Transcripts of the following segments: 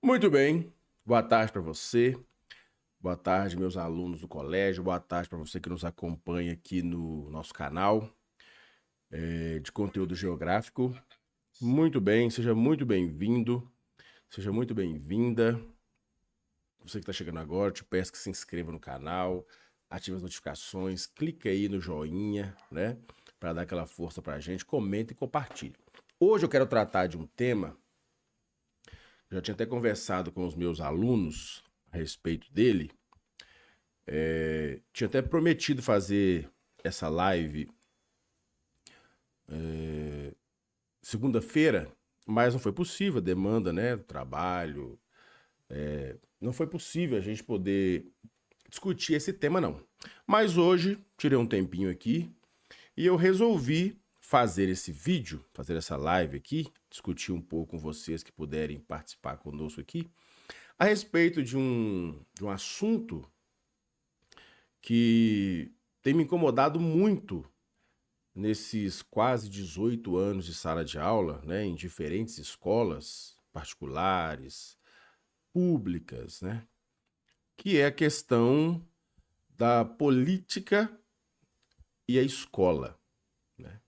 Muito bem, boa tarde para você, boa tarde meus alunos do colégio, boa tarde para você que nos acompanha aqui no nosso canal de conteúdo geográfico. Muito bem, seja muito bem-vindo, seja muito bem-vinda. Você que está chegando agora, te peço que se inscreva no canal, ative as notificações, clique aí no joinha, né, para dar aquela força para a gente, comenta e compartilha. Hoje eu quero tratar de um tema, já tinha até conversado com os meus alunos a respeito dele. Tinha até prometido fazer essa live segunda-feira, mas não foi possível, a demanda, né, do trabalho. Não foi possível a gente poder discutir esse tema, não. Mas hoje, tirei um tempinho aqui e eu resolvi fazer esse vídeo, fazer essa live aqui, discutir um pouco com vocês que puderem participar conosco aqui, a respeito de um assunto que tem me incomodado muito nesses quase 18 anos de sala de aula, né, em diferentes escolas particulares, públicas, né, que é a questão da política e a escola, né,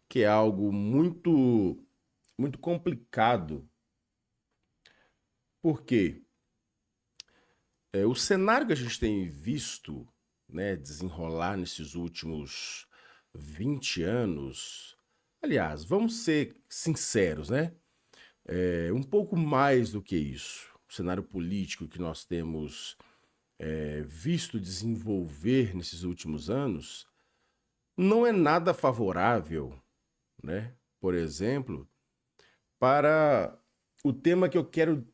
que é algo muito complicado, porque o cenário que a gente tem visto, né, desenrolar nesses últimos 20 anos, aliás, vamos ser sinceros, né? Um pouco mais do que isso. O cenário político que nós temos visto desenvolver nesses últimos anos não é nada favorável, né? Por exemplo, para o tema que eu quero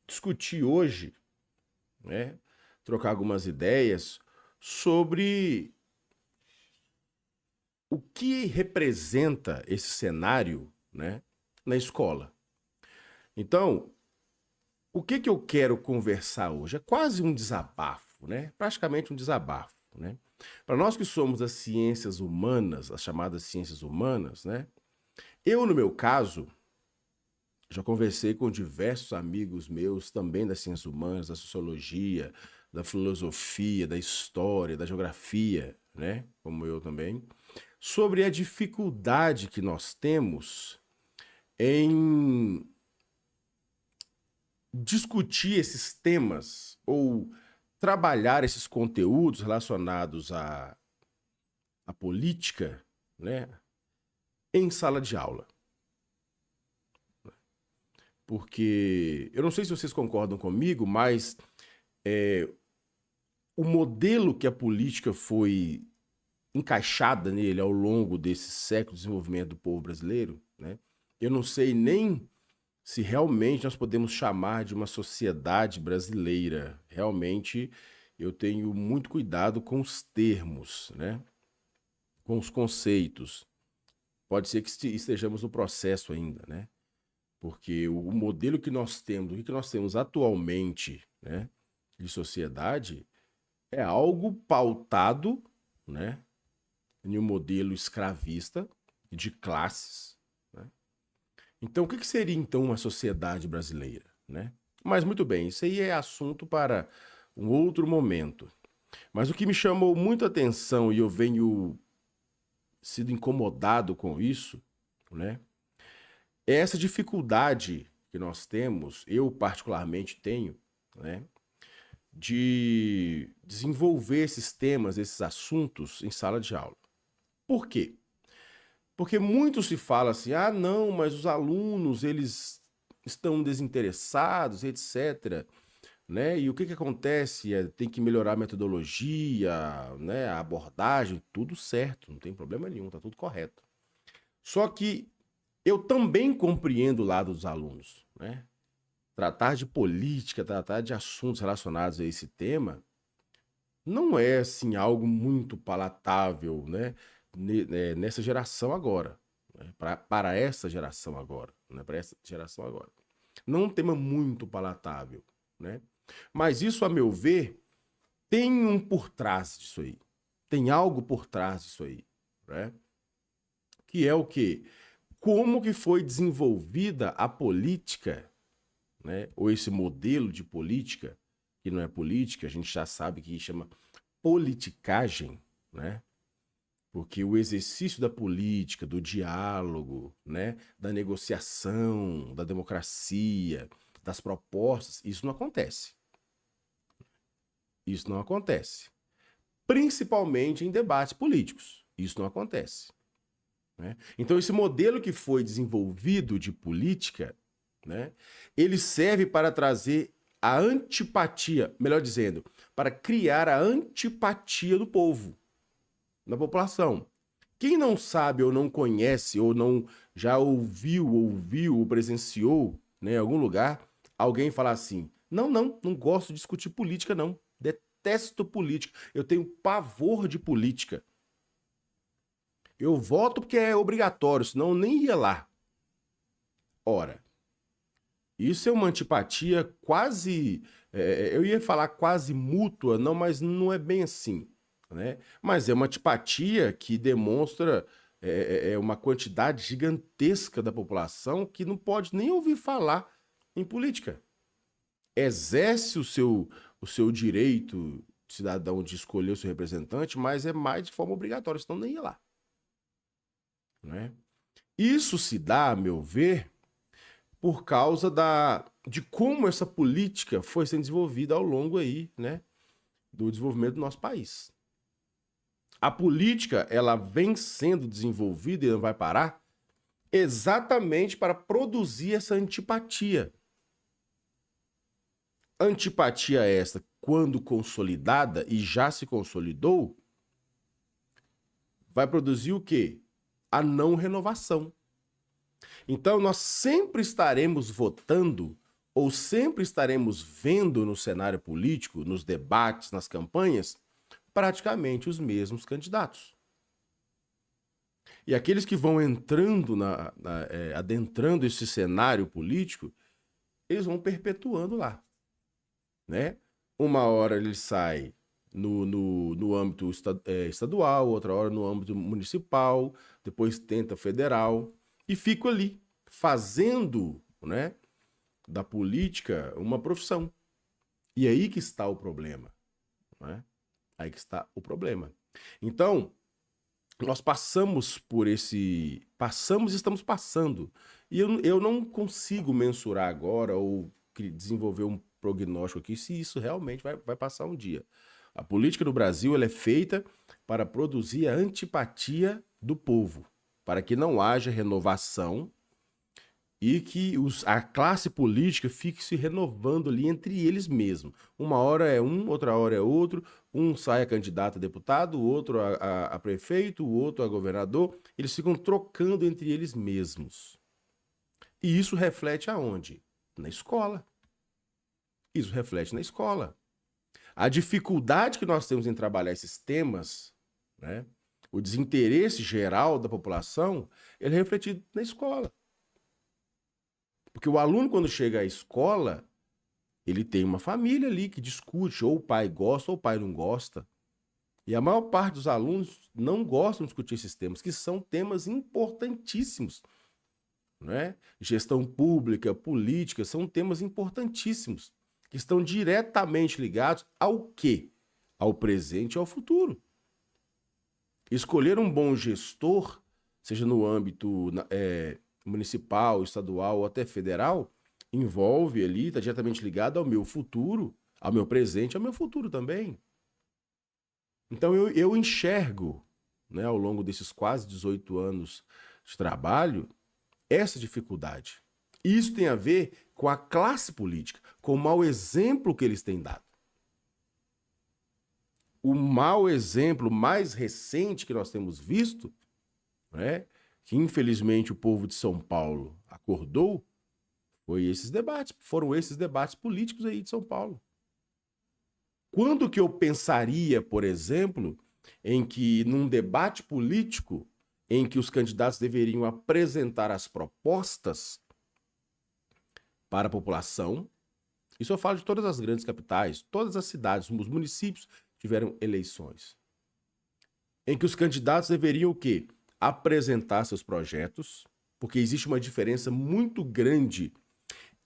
discutir hoje, né? Trocar algumas ideias sobre o que representa esse cenário, né, na escola. Então, o que eu quero conversar hoje? É quase um desabafo, né? Praticamente um desabafo, né? Para nós que somos das ciências humanas, as chamadas ciências humanas, né? Eu, no meu caso, já conversei com diversos amigos meus também das ciências humanas, da sociologia, da filosofia, da história, da geografia, né? Como eu também, sobre a dificuldade que nós temos em discutir esses temas ou trabalhar esses conteúdos relacionados à política, né, em sala de aula. Porque eu não sei se vocês concordam comigo, mas o modelo que a política foi encaixada nele ao longo desse século de desenvolvimento do povo brasileiro, né, eu não sei nem se realmente nós podemos chamar de uma sociedade brasileira. Realmente eu tenho muito cuidado com os termos, né? Com os conceitos. Pode ser que estejamos no processo ainda, né? Porque o modelo que nós temos, o que nós temos atualmente, né, de sociedade, é algo pautado, né, em um modelo escravista de classes, né? Então, o que seria então uma sociedade brasileira, né? Mas muito bem, isso aí é assunto para um outro momento. Mas o que me chamou muita atenção e eu venho sido incomodado com isso, né? É essa dificuldade que nós temos, eu particularmente tenho, né? De desenvolver esses temas, esses assuntos em sala de aula. Por quê? Porque muito se fala assim, ah, não, mas os alunos, eles estão desinteressados, etc. Né? E o que acontece? Tem que melhorar a metodologia, né? A abordagem, tudo certo, não tem problema nenhum, tá tudo correto. Só que eu também compreendo o lado dos alunos, né? Tratar de política, tratar de assuntos relacionados a esse tema, não é assim algo muito palatável, né? Nessa geração agora, né? Para essa geração agora, né? Para essa geração agora. Não é um tema muito palatável, né? Mas isso, a meu ver, tem um por trás disso aí. Tem algo por trás disso aí, né? Que é o quê? Como que foi desenvolvida a política, né, ou esse modelo de política, que não é política, a gente já sabe que chama politicagem, né? Porque o exercício da política, do diálogo, né, da negociação, da democracia, das propostas, isso não acontece. Isso não acontece. Principalmente em debates políticos. Isso não acontece. Né? Então, esse modelo que foi desenvolvido de política, né, ele serve para trazer a antipatia, melhor dizendo, para criar a antipatia do povo, da população. Quem não sabe ou não conhece ou não já ouviu ou presenciou, né, em algum lugar, alguém falar assim, não gosto de discutir política não, detesto política, eu tenho pavor de política. Eu voto porque é obrigatório, senão eu nem ia lá. Ora, isso é uma antipatia quase, eu ia falar quase mútua, não, mas não é bem assim, né? Mas é uma antipatia que demonstra uma quantidade gigantesca da população que não pode nem ouvir falar em política. Exerce o seu direito cidadão de escolher o seu representante, mas é mais de forma obrigatória, senão nem ia lá. Né? Isso se dá, a meu ver, por causa de como essa política foi sendo desenvolvida ao longo aí, né, do desenvolvimento do nosso país. A política, ela vem sendo desenvolvida e não vai parar exatamente para produzir essa antipatia. Antipatia essa, quando consolidada e já se consolidou, vai produzir o quê? A não renovação. Então, nós sempre estaremos votando ou sempre estaremos vendo no cenário político, nos debates, nas campanhas, praticamente os mesmos candidatos. E aqueles que vão entrando, adentrando esse cenário político, eles vão perpetuando lá. Né? Uma hora ele sai no âmbito estadual, outra hora no âmbito municipal, depois tenta federal, e fico ali, fazendo, né, da política uma profissão. E aí que está o problema. Né? Aí que está o problema. Então, nós passamos por esse... Passamos e estamos passando. E eu não consigo mensurar agora ou desenvolver um prognóstico aqui se isso realmente vai passar um dia. A política no Brasil ela é feita para produzir a antipatia do povo, para que não haja renovação e que a classe política fique se renovando ali entre eles mesmos. Uma hora é um, outra hora é outro, um sai a candidato a deputado, o outro a prefeito, o outro a governador, eles ficam trocando entre eles mesmos. E isso reflete aonde? Na escola. Isso reflete na escola. A dificuldade que nós temos em trabalhar esses temas, né, o desinteresse geral da população, ele é refletido na escola. Porque o aluno, quando chega à escola, ele tem uma família ali que discute, ou o pai gosta ou o pai não gosta. E a maior parte dos alunos não gostam de discutir esses temas, que são temas importantíssimos. Né? Gestão pública, política, são temas importantíssimos, que estão diretamente ligados ao quê? Ao presente e ao futuro. Escolher um bom gestor, seja no âmbito municipal, estadual ou até federal, envolve ali, está diretamente ligado ao meu futuro, ao meu presente e ao meu futuro também. Então eu enxergo, né, ao longo desses quase 18 anos de trabalho, essa dificuldade. Isso tem a ver com a classe política, com o mau exemplo que eles têm dado. O mau exemplo mais recente que nós temos visto, né, que infelizmente o povo de São Paulo acordou, foram esses debates políticos aí de São Paulo. Quando que eu pensaria, por exemplo, em que num debate político em que os candidatos deveriam apresentar as propostas para a população, isso eu falo de todas as grandes capitais, todas as cidades, os municípios tiveram eleições, em que os candidatos deveriam o quê? Apresentar seus projetos, porque existe uma diferença muito grande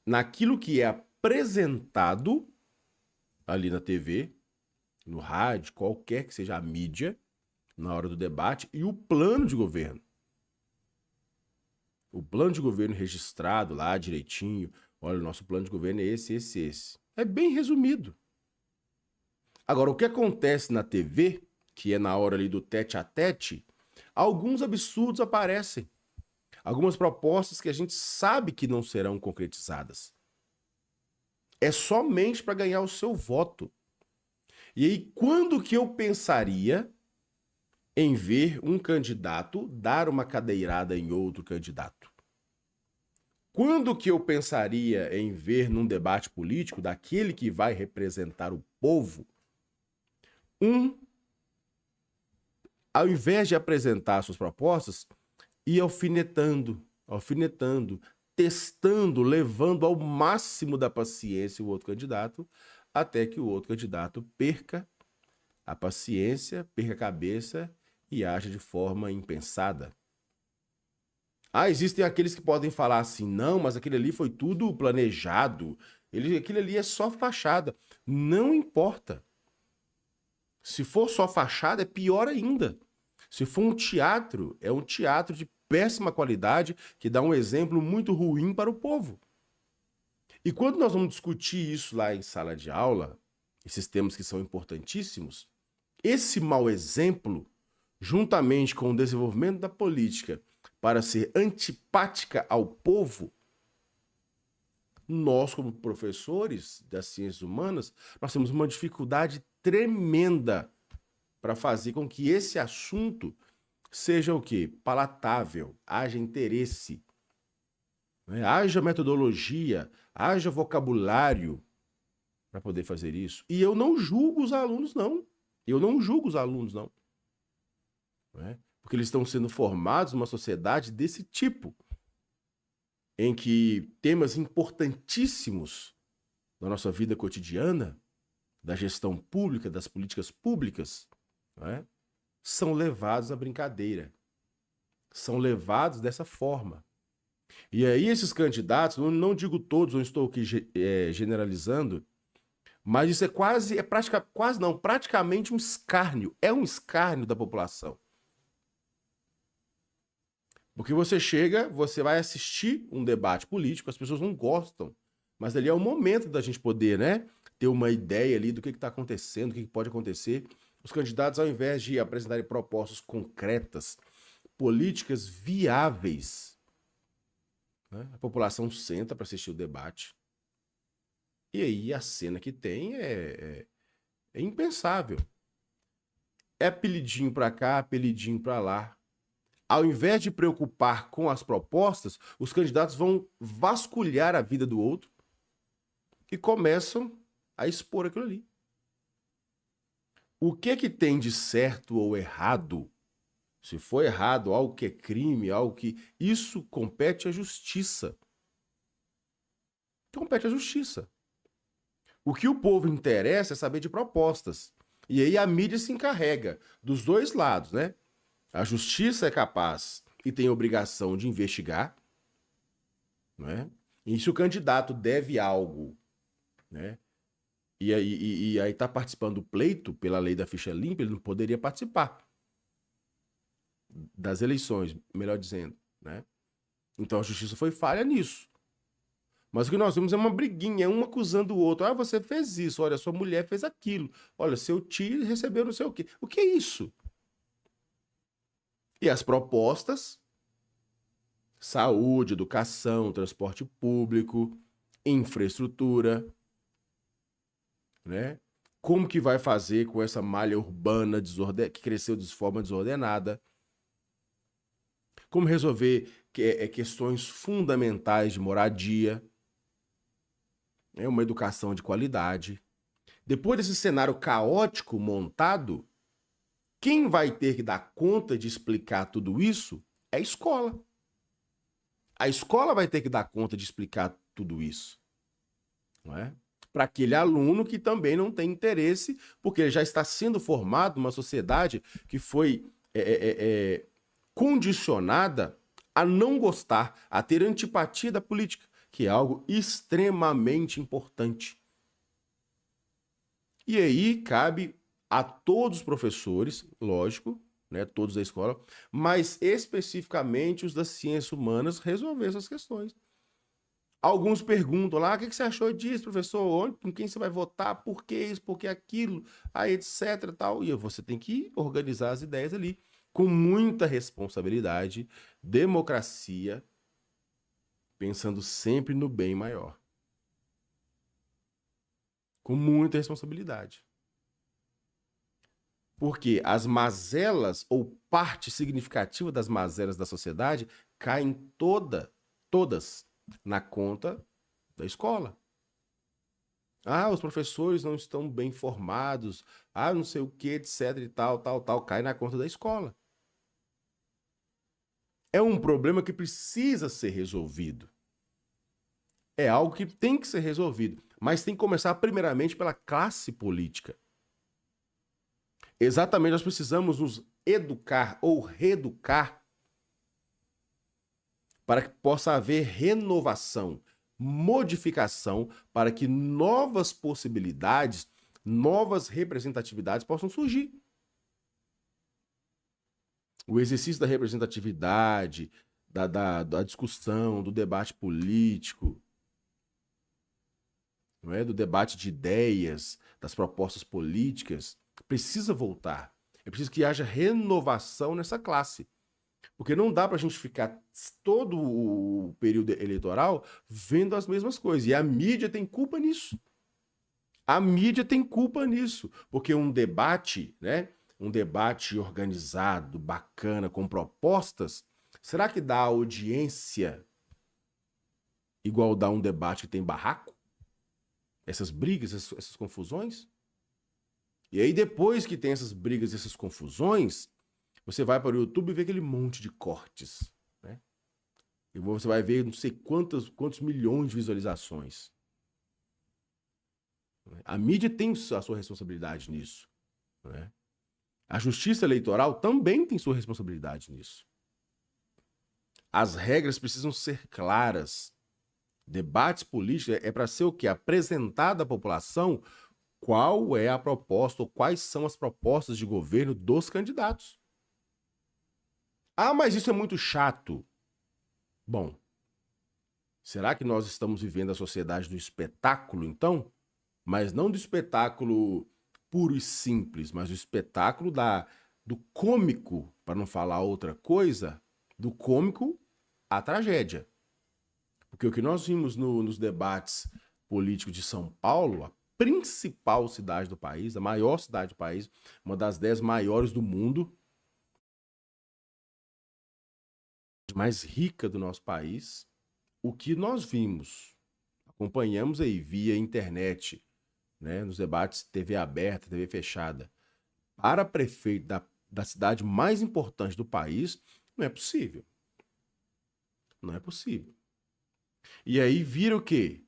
naquilo que é apresentado ali na TV, no rádio, qualquer que seja a mídia, na hora do debate, e o plano de governo. O plano de governo registrado lá direitinho. Olha, o nosso plano de governo é esse, esse, esse. É bem resumido. Agora, o que acontece na TV, que é na hora ali do tete a tete, alguns absurdos aparecem. Algumas propostas que a gente sabe que não serão concretizadas. É somente para ganhar o seu voto. E aí, quando que eu pensaria em ver um candidato dar uma cadeirada em outro candidato? Quando que eu pensaria em ver num debate político daquele que vai representar o povo, ao invés de apresentar suas propostas, ir alfinetando, testando, levando ao máximo da paciência o outro candidato, até que o outro candidato perca a paciência, perca a cabeça e aja de forma impensada. Existem aqueles que podem falar assim, não, mas aquele ali foi tudo planejado, aquele ali é só fachada. Não importa. Se for só fachada, é pior ainda. Se for um teatro, é um teatro de péssima qualidade que dá um exemplo muito ruim para o povo. E quando nós vamos discutir isso lá em sala de aula, esses temas que são importantíssimos, esse mau exemplo, juntamente com o desenvolvimento da política para ser antipática ao povo, nós, como professores das ciências humanas, nós temos uma dificuldade tremenda para fazer com que esse assunto seja o quê? Palatável, haja interesse, né? Haja metodologia, haja vocabulário para poder fazer isso. E eu não julgo os alunos, não. Né? Porque eles estão sendo formados numa sociedade desse tipo, em que temas importantíssimos da nossa vida cotidiana, da gestão pública, das políticas públicas, né, são levados à brincadeira, são levados dessa forma. E aí esses candidatos, não digo todos, não estou aqui generalizando, mas isso praticamente um escárnio, é um escárnio da população. Porque você chega, você vai assistir um debate político, as pessoas não gostam, mas ali é o momento da gente poder, né, ter uma ideia ali do que está acontecendo, o que pode acontecer. Os candidatos, ao invés de apresentarem propostas concretas, políticas viáveis, né, a população senta para assistir o debate. E aí a cena que tem é impensável. É apelidinho para cá, apelidinho para lá. Ao invés de preocupar com as propostas, os candidatos vão vasculhar a vida do outro e começam a expor aquilo ali. O que tem de certo ou errado? Se for errado, algo que é crime, algo que... Isso compete à justiça. Compete à justiça. O que o povo interessa é saber de propostas. E aí a mídia se encarrega dos dois lados, né? A justiça é capaz e tem obrigação de investigar, né? E se o candidato deve algo, né? E aí está participando do pleito pela lei da ficha limpa, ele não poderia participar das eleições, melhor dizendo, né? Então a justiça foi falha nisso. Mas o que nós vemos é uma briguinha, um acusando o outro. Você fez isso, olha, sua mulher fez aquilo. Olha, seu tio recebeu não sei o quê. O que é isso? E as propostas, saúde, educação, transporte público, infraestrutura, né? Como que vai fazer com essa malha urbana que cresceu de forma desordenada? Como resolver questões fundamentais de moradia? Uma educação de qualidade. Depois desse cenário caótico montado, quem vai ter que dar conta de explicar tudo isso é a escola. A escola vai ter que dar conta de explicar tudo isso, não é? Para aquele aluno que também não tem interesse, porque ele já está sendo formado numa sociedade que foi condicionada a não gostar, a ter antipatia da política. que é algo extremamente importante. E aí cabe a todos os professores, lógico, né, todos da escola, mas especificamente os das ciências humanas, resolver essas questões. Alguns perguntam lá, o que você achou disso, professor? Onde, com quem você vai votar? Por que isso? Por que aquilo? Aí, etc. Tal. E você tem que organizar as ideias ali, com muita responsabilidade, democracia, pensando sempre no bem maior. Com muita responsabilidade. Porque as mazelas, ou parte significativa das mazelas da sociedade, caem todas na conta da escola. Ah, os professores não estão bem formados, ah, não sei o que, etc e tal, cai na conta da escola. É um problema que precisa ser resolvido. É algo que tem que ser resolvido, mas tem que começar primeiramente pela classe política. Exatamente, nós precisamos nos educar ou reeducar para que possa haver renovação, modificação, para que novas possibilidades, novas representatividades possam surgir. O exercício da representatividade, da discussão, do debate político, não é? Do debate de ideias, das propostas políticas, precisa voltar. É preciso que haja renovação nessa classe. Porque não dá para a gente ficar todo o período eleitoral vendo as mesmas coisas. E a mídia tem culpa nisso. A mídia tem culpa nisso. Porque um debate, né? Um debate organizado, bacana, com propostas, será que dá audiência igual dá um debate que tem barraco? Essas brigas, essas confusões? E aí, depois que tem essas brigas, essas confusões, você vai para o YouTube e vê aquele monte de cortes, né? E você vai ver não sei quantos milhões de visualizações. A mídia tem a sua responsabilidade nisso, né? A justiça eleitoral também tem sua responsabilidade nisso. As regras precisam ser claras. Debates políticos é para ser o quê? Apresentar à população qual é a proposta ou quais são as propostas de governo dos candidatos. Ah, mas isso é muito chato. Bom, será que nós estamos vivendo a sociedade do espetáculo, então? Mas não do espetáculo puro e simples, mas do espetáculo do cômico, para não falar outra coisa, do cômico à tragédia. Porque o que nós vimos nos debates políticos de São Paulo, a principal cidade do país, a maior cidade do país, uma das 10 maiores do mundo, mais rica do nosso país, o que nós vimos, acompanhamos aí via internet, né, nos debates TV aberta, TV fechada, para prefeito da cidade mais importante do país, não é possível. Não é possível. E aí vira o quê?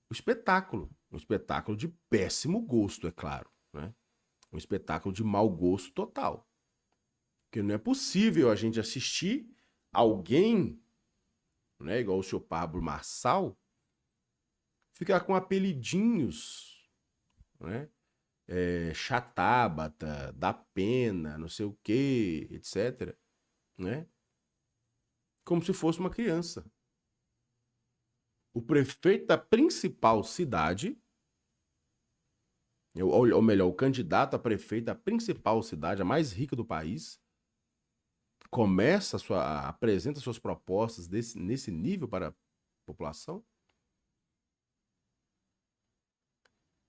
O espetáculo. Um espetáculo de péssimo gosto, é claro. Né? Um espetáculo de mau gosto total. Porque não é possível a gente assistir alguém, né, igual o senhor Pablo Marçal, ficar com apelidinhos, né? Chatábata, da pena, não sei o que, etc. Né? Como se fosse uma criança. O prefeito da principal cidade, ou melhor, o candidato a prefeito da principal cidade, a mais rica do país, apresenta suas propostas nesse nível para a população.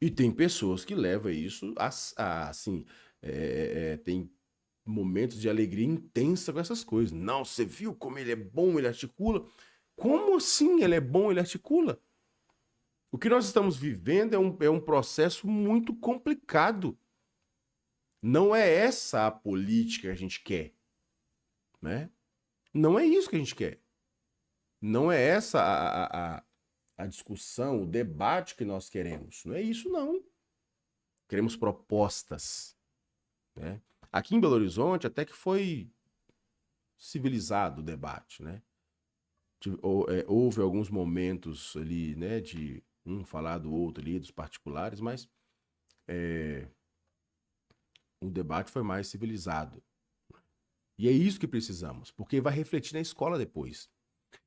E tem pessoas que levam isso assim, tem momentos de alegria intensa com essas coisas. Não, você viu como ele é bom, ele articula? Como assim ele é bom, ele articula? O que nós estamos vivendo é um processo muito complicado. Não é essa a política que a gente quer, né? Não é isso que a gente quer. Não é essa a discussão, o debate que nós queremos. Não é isso, não. Queremos propostas, né? Aqui em Belo Horizonte até que foi civilizado o debate, né? houve alguns momentos ali, né, de um falar do outro ali, dos particulares, mas o debate foi mais civilizado. E é isso que precisamos, porque vai refletir na escola depois.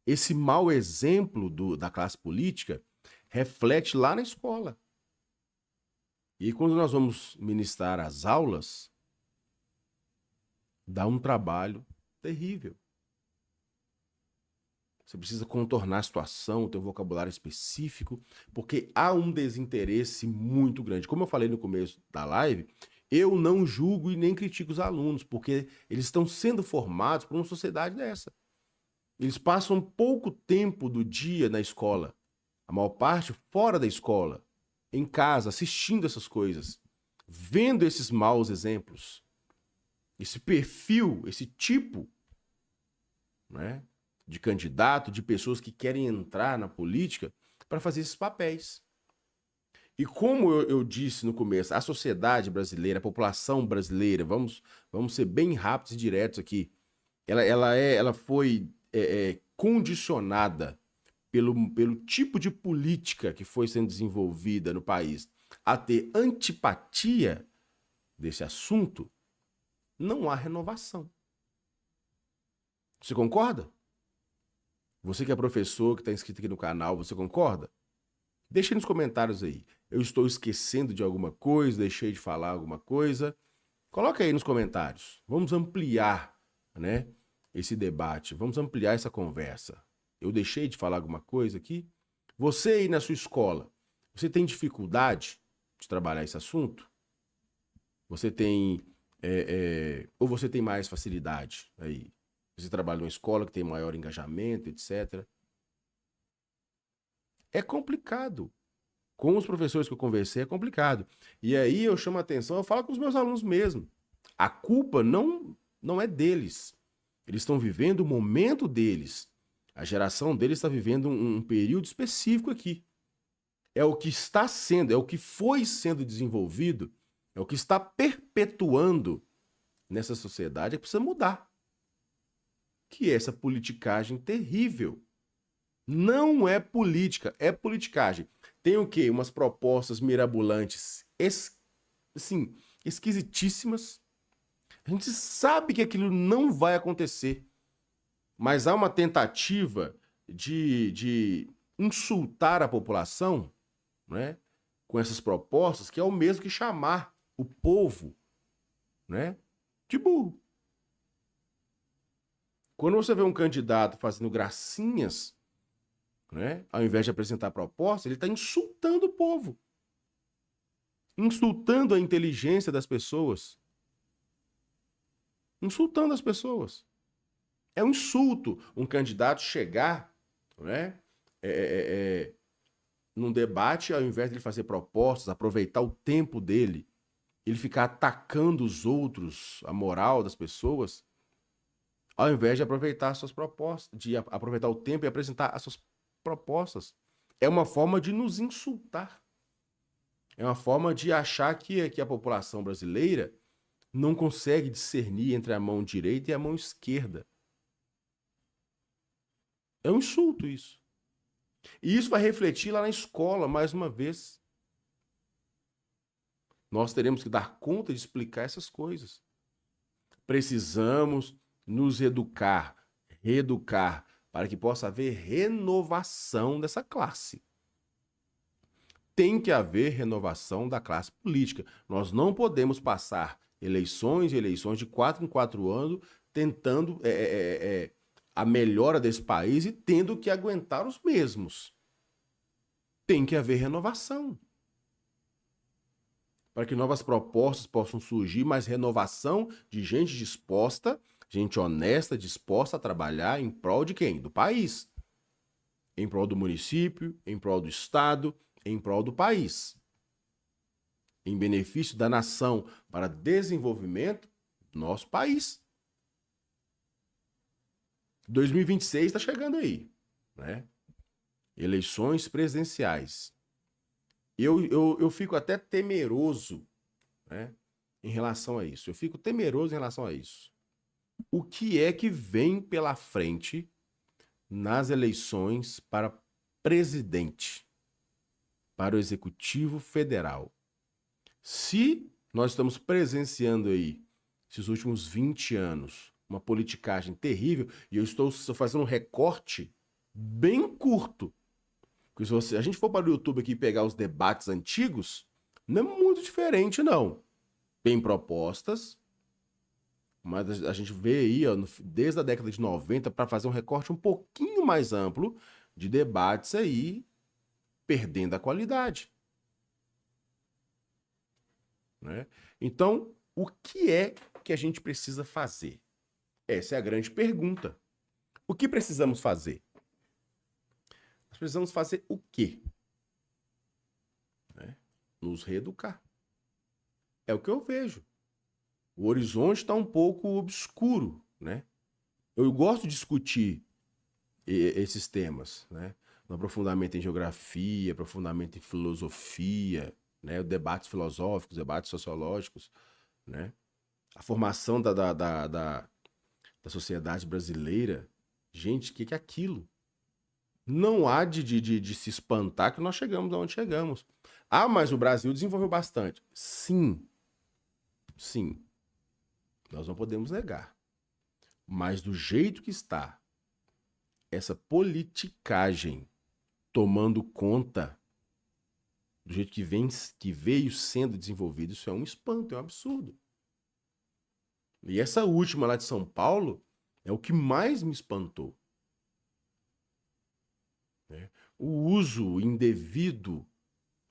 Esse mau exemplo da classe política reflete lá na escola. E quando nós vamos ministrar as aulas, dá um trabalho terrível. Você precisa contornar a situação, ter um vocabulário específico, porque há um desinteresse muito grande. Como eu falei no começo da live, eu não julgo e nem critico os alunos, porque eles estão sendo formados por uma sociedade dessa. Eles passam pouco tempo do dia na escola, a maior parte fora da escola, em casa, assistindo essas coisas, vendo esses maus exemplos, esse perfil, esse tipo, né, de candidato, de pessoas que querem entrar na política para fazer esses papéis. E como eu disse no começo, a sociedade brasileira, a população brasileira, vamos ser bem rápidos e diretos aqui, ela foi condicionada pelo tipo de política que foi sendo desenvolvida no país a ter antipatia desse assunto, não há renovação. Você concorda? Você que é professor, que está inscrito aqui no canal, você concorda? Deixa nos comentários aí. Eu estou esquecendo de alguma coisa, deixei de falar alguma coisa. Coloca aí nos comentários. Vamos ampliar, né, esse debate. Vamos ampliar essa conversa. Eu deixei de falar alguma coisa aqui? Você aí na sua escola, você tem dificuldade de trabalhar esse assunto? Você tem... ou você tem mais facilidade aí? Você trabalha numa escola que tem maior engajamento, etc. É complicado. Com os professores que eu conversei, é complicado. E aí eu chamo a atenção, eu falo com os meus alunos mesmo. A culpa não é deles. Eles estão vivendo o momento deles. A geração deles está vivendo um período específico aqui. É o que está sendo, é o que foi sendo desenvolvido, é o que está perpetuando nessa sociedade, é que precisa mudar. Que é essa politicagem terrível. Não é política, é politicagem. Tem o quê? Umas propostas mirabolantes, assim, esquisitíssimas. A gente sabe que aquilo não vai acontecer, mas há uma tentativa de insultar a população, né, com essas propostas, que é o mesmo que chamar o povo, né, de burro. Quando você vê um candidato fazendo gracinhas, né, ao invés de apresentar propostas, ele está insultando o povo, insultando a inteligência das pessoas, insultando as pessoas. É um insulto um candidato chegar, né, num debate, ao invés de ele fazer propostas, aproveitar o tempo dele, ele ficar atacando os outros, a moral das pessoas, ao invés de aproveitar as suas propostas, de aproveitar o tempo e apresentar as suas propostas. É uma forma de nos insultar. É uma forma de achar que a população brasileira não consegue discernir entre a mão direita e a mão esquerda. É um insulto isso. E isso vai refletir lá na escola, mais uma vez. Nós teremos que dar conta de explicar essas coisas. Precisamos nos educar, reeducar, para que possa haver renovação dessa classe. Tem que haver renovação da classe política. Nós não podemos passar eleições e eleições de 4 em 4 anos tentando a melhora desse país e tendo que aguentar os mesmos. Tem que haver renovação. Para que novas propostas possam surgir, mas renovação de gente disposta, gente honesta, disposta a trabalhar em prol de quem? Do país. Em prol do município, em prol do estado, em prol do país. Em benefício da nação, para desenvolvimento do nosso país. 2026 está chegando aí, né? Eleições presidenciais. Eu fico até temeroso, né, em relação a isso. Eu fico temeroso em relação a isso. O que é que vem pela frente nas eleições para presidente, para o Executivo Federal. Se nós estamos presenciando aí, esses últimos 20 anos, uma politicagem terrível, e eu estou fazendo um recorte bem curto, porque se a gente for para o YouTube aqui e pegar os debates antigos, não é muito diferente, não. Bem propostas, mas a gente vê aí, ó, desde a década de 90, para fazer um recorte um pouquinho mais amplo de debates aí, perdendo a qualidade. Né? Então, o que é que a gente precisa fazer? Essa é a grande pergunta. O que precisamos fazer? Nós precisamos fazer o quê? Né? Nos reeducar. É o que eu vejo. O horizonte está um pouco obscuro, né? Eu gosto de discutir esses temas, né? No aprofundamento em geografia, aprofundamento em filosofia, né? Debates filosóficos, debates sociológicos, né? A formação da sociedade brasileira. Gente, o que é aquilo? Não há de se espantar que nós chegamos aonde chegamos. Ah, mas o Brasil desenvolveu bastante. Sim, sim. Nós não podemos negar. Mas do jeito que está, essa politicagem tomando conta, do jeito que veio sendo desenvolvido, isso é um espanto, é um absurdo. E essa última lá de São Paulo é o que mais me espantou. Né? O uso indevido,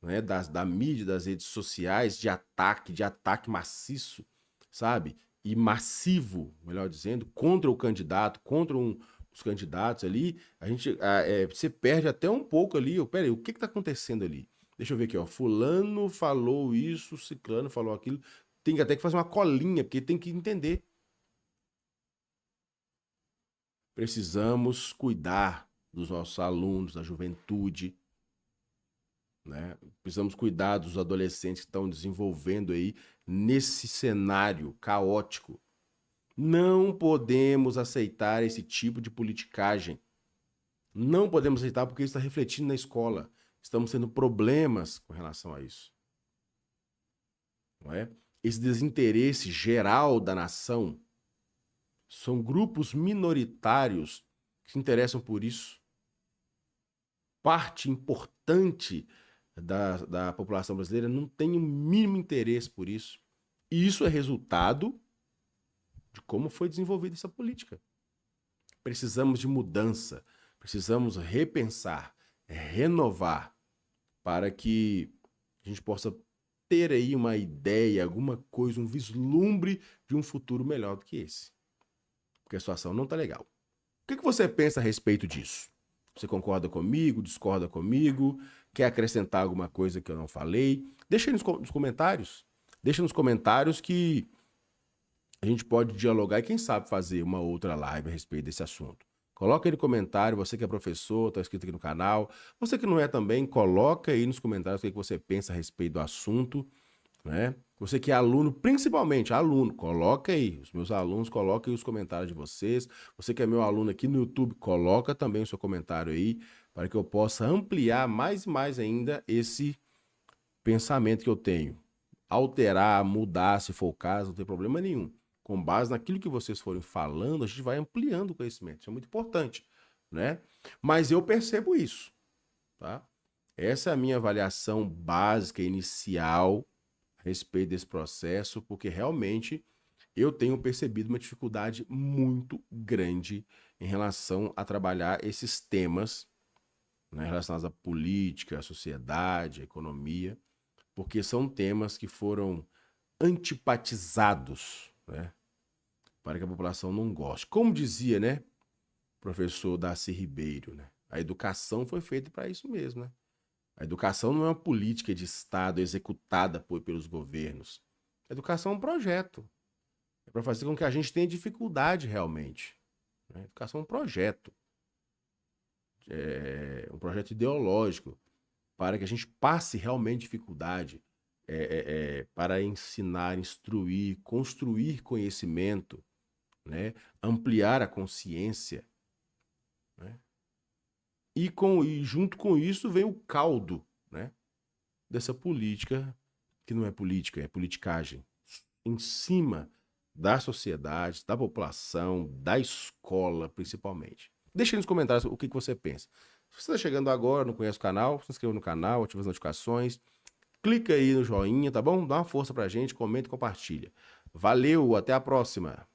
né, da mídia, das redes sociais, de ataque maciço, sabe? E massivo, melhor dizendo, contra o candidato, contra os candidatos ali, você perde até um pouco ali. Peraí, o que está acontecendo ali? Deixa eu ver aqui, ó. Fulano falou isso, ciclano falou aquilo. Tem até que fazer uma colinha, porque tem que entender. Precisamos cuidar dos nossos alunos, da juventude, né? Precisamos cuidar dos adolescentes que estão desenvolvendo aí nesse cenário caótico. Não podemos aceitar esse tipo de politicagem. Não podemos aceitar porque isso está refletindo na escola. Estamos tendo problemas com relação a isso. Não é? Esse desinteresse geral da nação são grupos minoritários que se interessam por isso. Parte importante da população brasileira não tem o mínimo interesse por isso. E isso é resultado de como foi desenvolvida essa política. Precisamos de mudança, precisamos repensar, renovar, para que a gente possa ter aí uma ideia, alguma coisa, um vislumbre de um futuro melhor do que esse. Porque a situação não está legal. O que você pensa a respeito disso? Você concorda comigo, discorda comigo, quer acrescentar alguma coisa que eu não falei? Deixa aí nos comentários. Deixa nos comentários que a gente pode dialogar e quem sabe fazer uma outra live a respeito desse assunto. Coloca aí no comentário, você que é professor, está inscrito aqui no canal. Você que não é também, coloca aí nos comentários o que você pensa a respeito do assunto, né? Você que é aluno, principalmente aluno, coloca aí, os meus alunos, coloca aí os comentários de vocês. Você que é meu aluno aqui no YouTube, coloca também o seu comentário aí, para que eu possa ampliar mais e mais ainda esse pensamento que eu tenho. Alterar, mudar, se for o caso, não tem problema nenhum. Com base naquilo que vocês forem falando, a gente vai ampliando o conhecimento. Isso é muito importante, né? Mas eu percebo isso, tá? Essa é a minha avaliação básica, inicial, a respeito desse processo, porque realmente eu tenho percebido uma dificuldade muito grande em relação a trabalhar esses temas, né, relacionados à política, à sociedade, à economia, porque são temas que foram antipatizados, né, para que a população não goste. Como dizia, né, o professor Darcy Ribeiro, né, a educação foi feita para isso mesmo, né? A educação não é uma política de Estado executada pelos governos. A educação é um projeto. É para fazer com que a gente tenha dificuldade realmente. Né? A educação é um projeto. É um projeto ideológico para que a gente passe realmente dificuldade para ensinar, instruir, construir conhecimento, né? Ampliar a consciência. Né? E junto com isso vem o caldo, né, dessa política, que não é política, é politicagem, em cima da sociedade, da população, da escola, principalmente. Deixa aí nos comentários o que você pensa. Se você está chegando agora, não conhece o canal, se inscreva no canal, ative as notificações, clica aí no joinha, tá bom? Dá uma força pra gente, comenta e compartilha. Valeu, até a próxima!